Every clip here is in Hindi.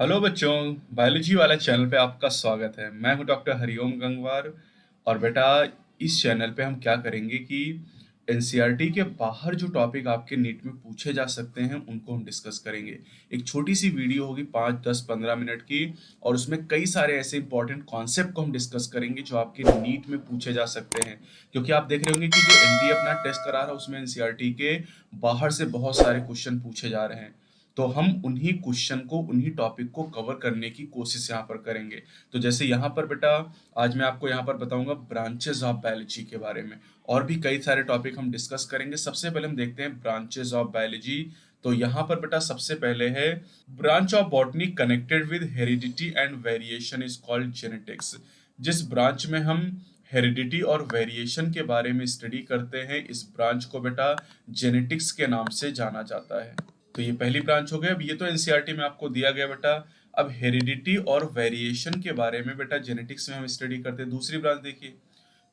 हेलो बच्चों, बायोलॉजी वाला चैनल पे आपका स्वागत है। मैं हूं डॉक्टर हरिओम गंगवार। और बेटा, इस चैनल पे हम क्या करेंगे कि एनसीईआरटी के बाहर जो टॉपिक आपके नीट में पूछे जा सकते हैं उनको हम डिस्कस करेंगे। एक छोटी सी वीडियो होगी 5, 10, 15 मिनट की, और उसमें कई सारे ऐसे इंपॉर्टेंट कॉन्सेप्ट को हम डिस्कस करेंगे जो आपके नीट में पूछे जा सकते हैं। क्योंकि आप देख रहे होंगे कि जो एनटीए अपना टेस्ट करा रहा है उसमें एनसीईआरटी के बाहर से बहुत सारे क्वेश्चन पूछे जा रहे हैं। तो हम उन्हीं क्वेश्चन को, उन्हीं टॉपिक को कवर करने की कोशिश यहाँ पर करेंगे। तो जैसे यहाँ पर बेटा, आज मैं आपको यहाँ पर बताऊंगा ब्रांचेस ऑफ बायोलॉजी के बारे में। और भी कई सारे टॉपिक हम डिस्कस करेंगे। सबसे पहले हम देखते हैं ब्रांचेस ऑफ बायोलॉजी। तो यहाँ पर बेटा सबसे पहले है branch of botany connected with heredity and variation is called genetics. जिस ब्रांच में हम हेरिडिटी और वेरिएशन के बारे में स्टडी करते हैं, इस ब्रांच को बेटा जेनेटिक्स के नाम से जाना जाता है। तो ये पहली ब्रांच हो गई। अब ये तो एनसीईआरटी में आपको दिया गया बेटा। अब हेरिडिटी और वेरिएशन के बारे में बेटा जेनेटिक्स में हम स्टडी करते हैं। दूसरी ब्रांच देखिए,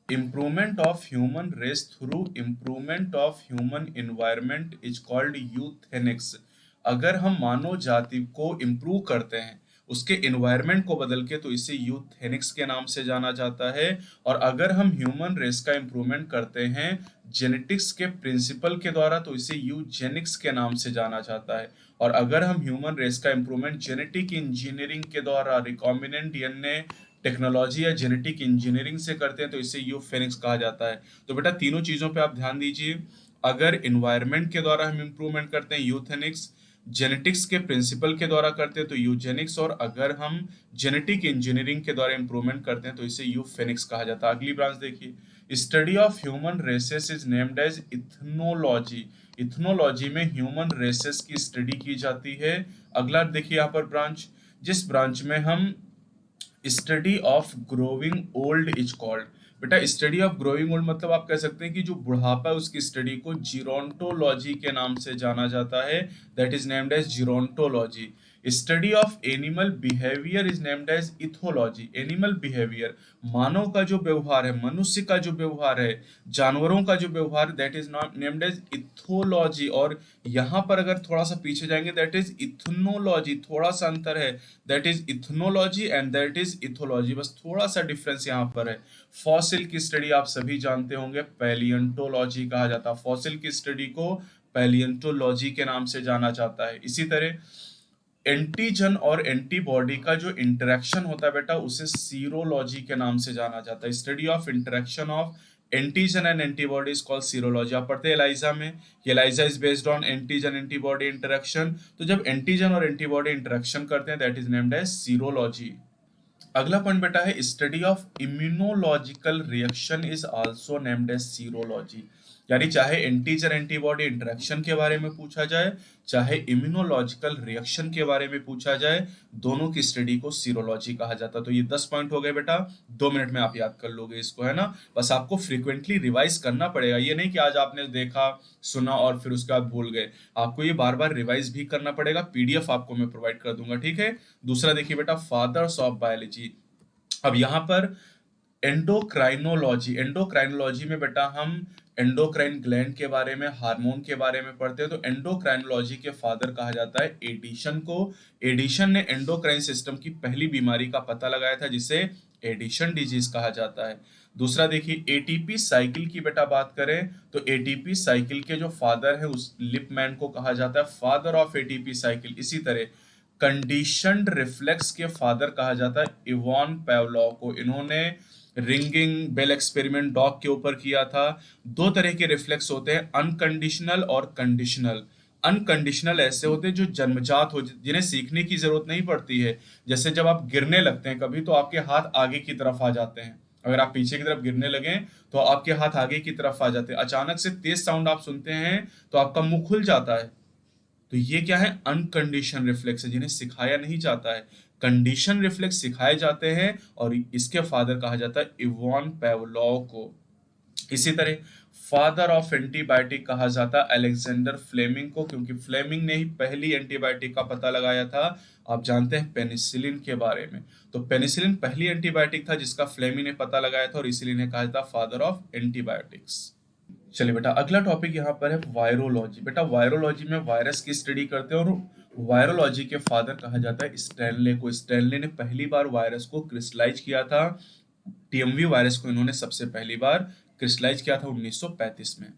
improvement of human race through improvement of human environment is called euthenics. अगर हम मानव जाति को इम्प्रूव करते हैं, उसके एनवायरनमेंट को बदल के, तो इसे यूथेनिक्स के नाम से जाना जाता है। और अगर हम ह्यूमन रेस का इम्प्रूवमेंट करते हैं जेनेटिक्स के प्रिंसिपल के द्वारा, तो इसे यूजेनिक्स के नाम से जाना जाता है। और अगर हम ह्यूमन रेस का इम्प्रूवमेंट जेनेटिक इंजीनियरिंग के द्वारा, रिकॉम्बिनेंट डीएनए टेक्नोलॉजी या जेनेटिक इंजीनियरिंग से करते हैं, तो इसे यूफेनिक्स कहा जाता है। तो बेटा तीनों चीजों पे आप ध्यान दीजिए। अगर इन्वायरमेंट के द्वारा हम इम्प्रूवमेंट करते हैं यूथेनिक्स, जेनेटिक्स के प्रिंसिपल के द्वारा करते हैं तो यूजेनिक्स, और अगर हम जेनेटिक इंजीनियरिंग के द्वारा इम्प्रूवमेंट करते हैं तो इसे यूफेनिक्स कहा जाता है। अगली ब्रांच देखिए, study of human races is named as ethnology. Ethnology में ह्यूमन रेसेस की स्टडी की जाती है। अगला देखिए यहाँ पर ब्रांच, जिस ब्रांच में हम study of growing old is called. बेटा स्टडी ऑफ ग्रोइंग ओल्ड मतलब आप कह सकते हैं कि जो बुढ़ापा है उसकी स्टडी को जीरोंटोलॉजी के नाम से जाना जाता है। That is named as gerontology. Study of animal behaviour is named as ethology. Animal behaviour, मानव का जो व्यवहार है, मनुष्य का जो व्यवहार है, जानवरों का जो व्यवहार, that is not named as ethology. और यहाँ पर अगर थोड़ा सा पीछे जाएंगे, दैट इज इथनोलॉजी। थोड़ा सा अंतर है, that is ethnology and that is ethology, बस थोड़ा सा डिफरेंस यहाँ पर है। फॉसिल की स्टडी आप सभी जानते होंगे पैलियंटोलॉजी कहा जाता है। फॉसिल की स्टडी को पैलियंटोलॉजी के नाम से जाना जाता है। इसी तरह एंटीजन और एंटीबॉडी का जो इंटरेक्शन होता है बेटा, उसे सीरोलॉजी के नाम से जाना जाता है। Study of interaction of antigen and antibody is called serology. आप पढ़ते हैं एलाइजा में, ELISA is based on antigen antibody interaction. तो जब एंटीजन और एंटीबॉडी इंटरेक्शन करते हैं, that is named as serology. अगला पॉइंट बेटा है study of immunological reaction is also named as serology. यानी चाहे एंटीजन एंटीबॉडी इंटरेक्शन के बारे में पूछा जाए, चाहे इम्यूनोलॉजिकल रिएक्शन के बारे में पूछा जाए, दोनों की स्टडी को सीरोलॉजी कहा जाता है। तो ये 10 पॉइंट हो गए बेटा, 2 मिनट में आप याद कर लोगे इसको, है ना। बस आपको फ्रीक्वेंटली रिवाइज करना पड़ेगा। ये नहीं कि आज आपने देखा सुना और फिर उसके बाद भूल गए। आपको ये बार बार रिवाइज भी करना पड़ेगा। पीडीएफ आपको मैं प्रोवाइड कर दूंगा, ठीक है। दूसरा देखिए बेटा, फादर्स ऑफ बायोलॉजी। अब यहाँ पर एंडोक्राइनोलॉजी, एंडोक्राइनोलॉजी में बेटा हम एंडोक्राइन ग्लैंड के बारे में, हार्मोन के बारे में पढ़ते हैं। तो एंडोक्राइनोलॉजी के फादर कहा जाता है एडिशन को। एडिशन ने एंडोक्राइन सिस्टम की पहली बीमारी का पता लगाया था, जिसे एडिशन डिजीज कहा जाता है। दूसरा देखिए, एटीपी साइकिल की बेटा बात करें तो एटीपी साइकिल के जो फादर है उस लिपमैन को कहा जाता है फादर ऑफ एटीपी साइकिल। इसी तरह कंडीशनड रिफ्लेक्स के फादर कहा जाता है इवान पावलोव को। इन्होंने रिंगिंग बेल एक्सपेरिमेंट डॉग के ऊपर किया था। दो तरह के रिफ्लेक्स होते हैं, अनकंडीशनल और कंडीशनल। अनकंडीशनल ऐसे होते हैं जो जन्मजात हो, जिन्हें सीखने की जरूरत नहीं पड़ती है। जैसे जब आप गिरने लगते हैं कभी, तो आपके हाथ आगे की तरफ आ जाते हैं। अगर आप पीछे की तरफ गिरने लगे तो आपके हाथ आगे की तरफ आ जाते हैं। अचानक से तेज साउंड आप सुनते हैं तो आपका मुंह खुल जाता है। तो ये क्या है, अनकंडीशन रिफ्लेक्स है, जिन्हें सिखाया नहीं जाता है। कंडीशन रिफ्लेक्स सिखाए जाते हैं, और इसके फादर कहा जाता है इवान पावलोव को। इसी तरह फादर ऑफ एंटीबायोटिक कहा जाता है अलेक्जेंडर फ्लेमिंग को, क्योंकि फ्लेमिंग ने ही पहली एंटीबायोटिक का पता लगाया था। आप जानते हैं पेनिसिलिन के बारे में। तो पेनिसिलिन पहली एंटीबायोटिक था जिसका फ्लेमिंग ने पता लगाया था, और इसीलिए इन्हें कहा जाता फादर ऑफ एंटीबायोटिक्स। चलिए बेटा, अगला टॉपिक यहाँ पर है वायरोलॉजी। बेटा वायरोलॉजी में वायरस की स्टडी करते हैं, और वायरोलॉजी के फादर कहा जाता है स्टैनले को। स्टैनले ने पहली बार वायरस को क्रिस्टलाइज किया था। टीएमवी वायरस को इन्होंने सबसे पहली बार क्रिस्टलाइज किया था 1935 में।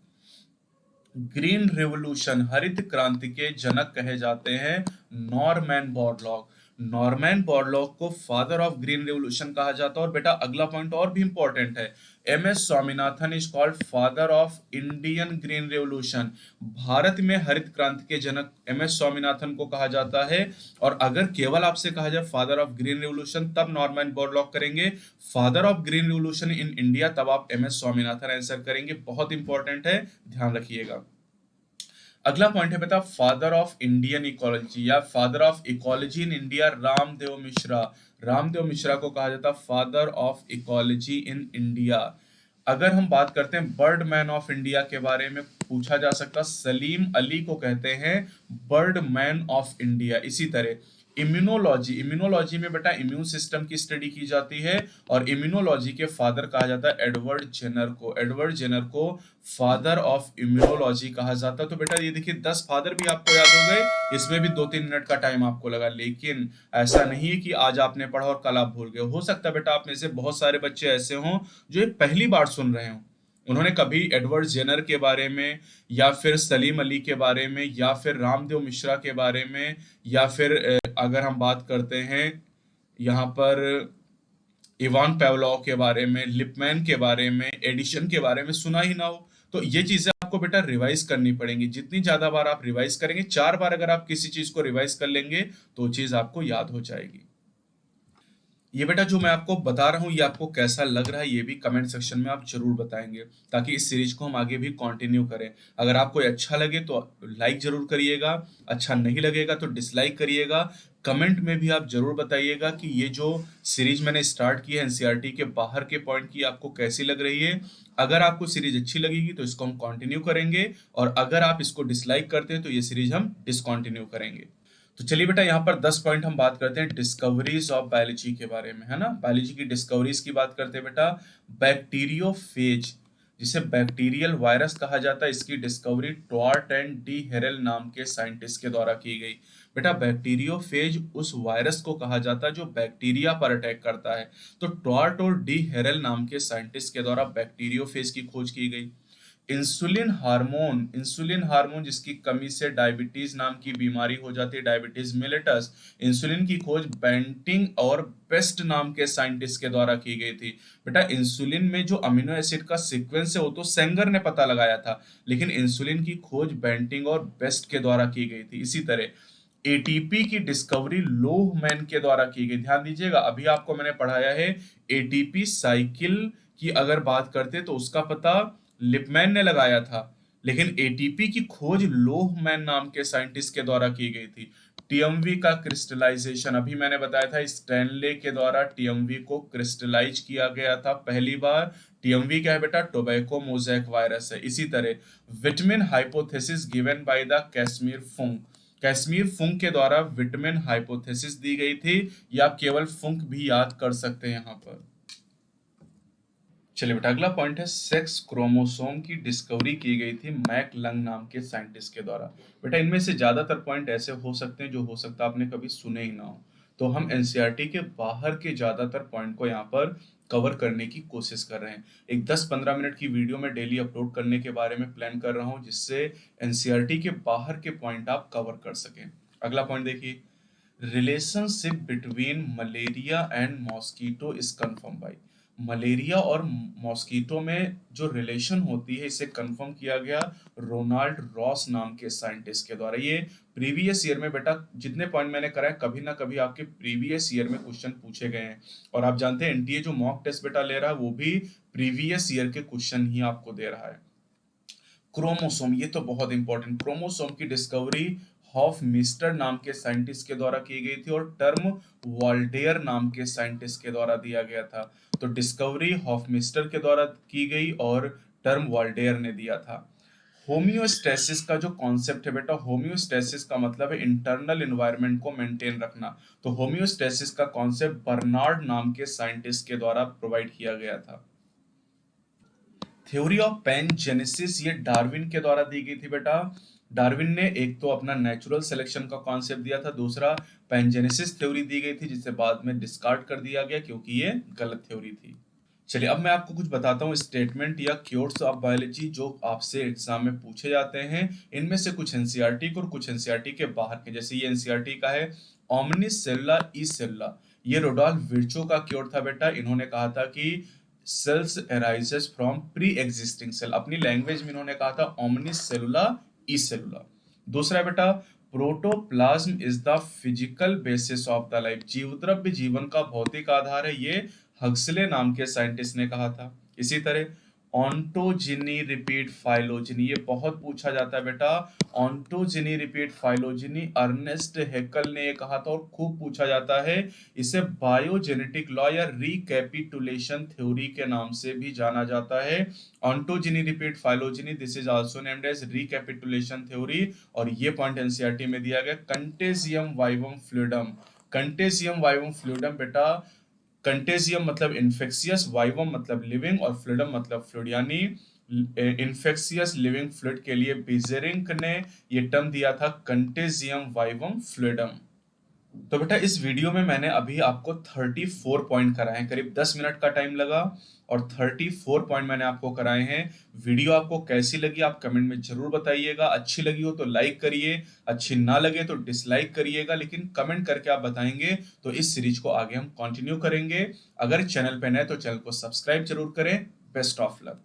ग्रीन रेवोल्यूशन, हरित क्रांति के जनक कहे जाते हैं नॉरमैन बोरलॉग। नॉरमैन बोरलॉग को फादर ऑफ ग्रीन रेवोल्यूशन कहा जाता है। और बेटा अगला पॉइंट और भी इंपॉर्टेंट है, M S Swaminathan is called father of Indian green revolution. Bharat में हरित क्रांति के जनक एम एस स्वामीनाथन को कहा जाता है। और अगर केवल आपसे कहा जाए फादर ऑफ ग्रीन रेवोल्यूशन तब नॉरमैन बोरलॉग करेंगे, father of green revolution in India तब आप एम एस स्वामीनाथन आंसर करेंगे। बहुत इंपॉर्टेंट है, ध्यान रखिएगा। अगला पॉइंट है बेटा फादर ऑफ इंडियन इकोलॉजी या father of ecology in India, Ramdev Mishra. Ramdev Mishra को कहा जाता है father of ecology in India. अगर हम बात करते हैं बर्ड मैन ऑफ इंडिया के बारे में, पूछा जा सकता, सलीम अली को कहते हैं बर्ड मैन ऑफ इंडिया। इसी तरह इम्यूनोलॉजी, इम्यूनोलॉजी में बेटा इम्यून सिस्टम की स्टडी की जाती है और इम्यूनोलॉजी के फादर कहा जाता है एडवर्ड जेनर को। एडवर्ड जेनर को फादर ऑफ इम्यूनोलॉजी कहा जाता है। तो बेटा ये देखिए 10 फादर भी आपको याद हो गए, इसमें भी 2-3 मिनट का टाइम आपको लगा। लेकिन ऐसा नहीं है कि आज आपने पढ़ा और कल आप भूल गए। हो सकता है बेटा आप में से बहुत सारे बच्चे ऐसे हों जो ये पहली बार सुन रहे हों, उन्होंने कभी एडवर्ड जेनर के बारे में या फिर सलीम अली के बारे में या फिर रामदेव मिश्रा के बारे में या फिर अगर हम बात करते हैं यहाँ पर इवान पेवलॉव के बारे में, लिपमैन के बारे में, एडिशन के बारे में सुना ही ना हो। तो ये चीजें आपको बेटा रिवाइज करनी पड़ेंगी। जितनी ज्यादा बार आप रिवाइज करेंगे, 4 बार अगर आप किसी चीज को रिवाइज कर लेंगे तो चीज आपको याद हो जाएगी। ये बेटा जो मैं आपको बता रहा हूँ ये आपको कैसा लग रहा है ये भी कमेंट सेक्शन में आप जरूर बताएंगे, ताकि इस सीरीज को हम आगे भी कंटिन्यू करें। अगर आपको ये अच्छा लगे तो लाइक जरूर करिएगा, अच्छा नहीं लगेगा तो डिसलाइक करिएगा। कमेंट में भी आप जरूर बताइएगा कि ये जो सीरीज मैंने स्टार्ट की है एनसीईआरटी के बाहर के पॉइंट की आपको कैसी लग रही है। अगर आपको सीरीज अच्छी लगेगी तो इसको हम कंटिन्यू करेंगे, और अगर आप इसको डिसलाइक करते हैं तो ये सीरीज हम डिसकंटिन्यू करेंगे। तो चलिए बेटा यहाँ पर 10 पॉइंट हम बात करते हैं डिस्कवरीज ऑफ बायोलॉजी के बारे में, है ना। बायोलॉजी की डिस्कवरीज की बात करते हैं बेटा। बैक्टीरियोफेज, जिसे बैक्टीरियल वायरस कहा जाता है, इसकी डिस्कवरी टॉर्ट एंड डी हेरल नाम के साइंटिस्ट के द्वारा की गई। बेटा बैक्टीरियोफेज उस वायरस को कहा जाता है जो बैक्टीरिया पर अटैक करता है। तो टॉर्ट और डी हेरल नाम के साइंटिस्ट के द्वारा बैक्टीरियोफेज की खोज की गई। इंसुलिन हार्मोन, इंसुलिन हार्मोन जिसकी कमी से डायबिटीज नाम की बीमारी हो जाती है, डायबिटीज मिलेटस, इंसुलिन की खोज बेंटिंग और बेस्ट नाम के साइंटिस्ट के द्वारा की गई थी। बेटा इंसुलिन में जो अमीनो एसिड का सीक्वेंस है वो तो सेंगर ने पता लगाया था, लेकिन इंसुलिन की खोज बेंटिंग और बेस्ट के द्वारा की गई थी। इसी तरह एटीपी की डिस्कवरी लोहमैन के द्वारा की गई। ध्यान दीजिएगा, अभी आपको मैंने पढ़ाया है एटीपी साइकिल की अगर बात करते तो उसका पता लिपमैन ने लगाया था, लेकिन एटीपी की खोज लोहमैन नाम के साइंटिस्ट के द्वारा की गई थी। टीएमवी का क्रिस्टलाइजेशन अभी मैंने बताया था स्टैनले के द्वारा टीएमवी को क्रिस्टलाइज किया गया था पहली बार। टीएमवी क्या है बेटा, टोबैको मोज़ेक वायरस है। इसी तरह vitamin hypothesis given by the Casimir Funk, Casimir Funk के द्वारा विटामिन हाइपोथेसिस दी गई थी, या आप केवल फुंक भी याद कर सकते हैं यहाँ पर। चलिए बेटा अगला पॉइंट है सेक्स क्रोमोसोम की डिस्कवरी की गई थी मैक लंग नाम के साइंटिस्ट के द्वारा। बेटा इनमें से ज्यादातर पॉइंट ऐसे हो सकते हैं जो हो सकता है आपने कभी सुने ही ना हो, तो हम एनसीईआरटी के बाहर के ज्यादातर पॉइंट को यहाँ पर कवर करने की कोशिश कर रहे हैं। एक 10-15 मिनट की वीडियो में डेली अपलोड करने के बारे में प्लान कर रहा हूँ, जिससे एनसीईआरटी के बाहर के पॉइंट आप कवर कर सकें। अगला पॉइंट देखिए, relationship between malaria and mosquito is confirm by. Malaria और मॉस्कीटो में जो रिलेशन होती है इसे कंफर्म किया गया रोनाल्ड रॉस नाम के साइंटिस्ट के द्वारा। ये प्रीवियस ईयर में बेटा जितने पॉइंट मैंने कराए कभी ना कभी आपके प्रीवियस ईयर में क्वेश्चन पूछे गए हैं, और आप जानते हैं एनटीए जो मॉक टेस्ट बेटा ले रहा है वो भी प्रीवियस ईयर के क्वेश्चन ही आपको दे रहा है। क्रोमोसोम, ये तो बहुत इंपॉर्टेंट, क्रोमोसोम की डिस्कवरी हॉफ मिस्टर नाम के साइंटिस्ट के द्वारा की गई थी और टर्म वॉल्डेयर नाम के साइंटिस्ट के द्वारा दिया गया था। तो डिस्कवरी हॉफ मिस्टर के द्वारा की गई और टर्म वॉल्डेयर ने दिया था। होम्योस्टेसिस का जो कॉन्सेप्ट है बेटा, होम्योस्टेसिस का मतलब है इंटरनल एनवायरनमेंट को मेंटेन रखना। तो होम्योस्टेसिस का कॉन्सेप्ट बर्नार्ड नाम के साइंटिस्ट के द्वारा प्रोवाइड किया गया था। थ्योरी ऑफ पैनजेनेसिस ये डार्विन के द्वारा दी गई थी बेटा। डार्विन ने एक तो अपना नेचुरल सिलेक्शन का कॉन्सेप्ट दिया था, दूसरा पैनजेनेसिस थ्योरी दी गई थी जिसे बाद में डिस्कार्ड कर दिया गया क्योंकि ये गलत थ्योरी थी। चलिए अब मैं आपको कुछ बताता हूँ स्टेटमेंट या क्योर्स ऑफ बायोलॉजी जो आपसे एग्जाम में पूछे जाते हैं। इनमें से कुछ एनसीईआरटी के और कुछ एनसीईआरटी के बाहर के, जैसे ये एनसीईआरटी का है ओमनिस सेल्युला ई सेल्युला। ये रोडोल्फ विर्चो का क्योर था बेटा। इन्होंने कहा था कि cells arises from pre existing cell, अपनी लैंग्वेज में इन्होंने कहा था ओमनिस सेल्युला ई सेल्युला। दूसरा बेटा protoplasm is the physical basis of the life, जीवद्रव्य जीवन का भौतिक आधार है, ये हक्सले नाम के साइंटिस्ट ने कहा था। इसी तरह ऑन्टोजिनी रिपीट फाइलोजिनी, ये बहुत पूछा जाता है बेटा। ऑन्टोजिनी रिपीट फाइलोजिनी अर्नेस्ट हैक्ल ने ये कहा था और खूब पूछा जाता है। इसे बायोजेनेटिक लॉ या रिकैपिटुलेशन थ्योरी के नाम से भी जाना जाता है। Ontogeny repeat phylogeny, this is also named as recapitulation theory. और ये पॉइंट एनसीईआरटी में दिया गया। Contagium vivum fluidum, contagium vivum fluidum बेटा, कंटेजियम मतलब इन्फेक्शियस, वाइवम मतलब लिविंग और फ्लूइडम मतलब फ्लूइड, यानी इन्फेक्शियस लिविंग फ्लूइड के लिए बिजेरिंक ने ये टर्म दिया था कंटेजियम वाइवम फ्लूइडम। तो बेटा इस वीडियो में मैंने अभी आपको 34 पॉइंट कराए हैं, करीब 10 मिनट का टाइम लगा और 34 पॉइंट मैंने आपको कराए हैं। वीडियो आपको कैसी लगी आप कमेंट में जरूर बताइएगा। अच्छी लगी हो तो लाइक करिए, अच्छी ना लगे तो डिसलाइक करिएगा, लेकिन कमेंट करके आप बताएंगे तो इस सीरीज को आगे हम कंटिन्यू करेंगे। अगर चैनल पे नए तो चैनल को सब्सक्राइब जरूर करें। Best of luck.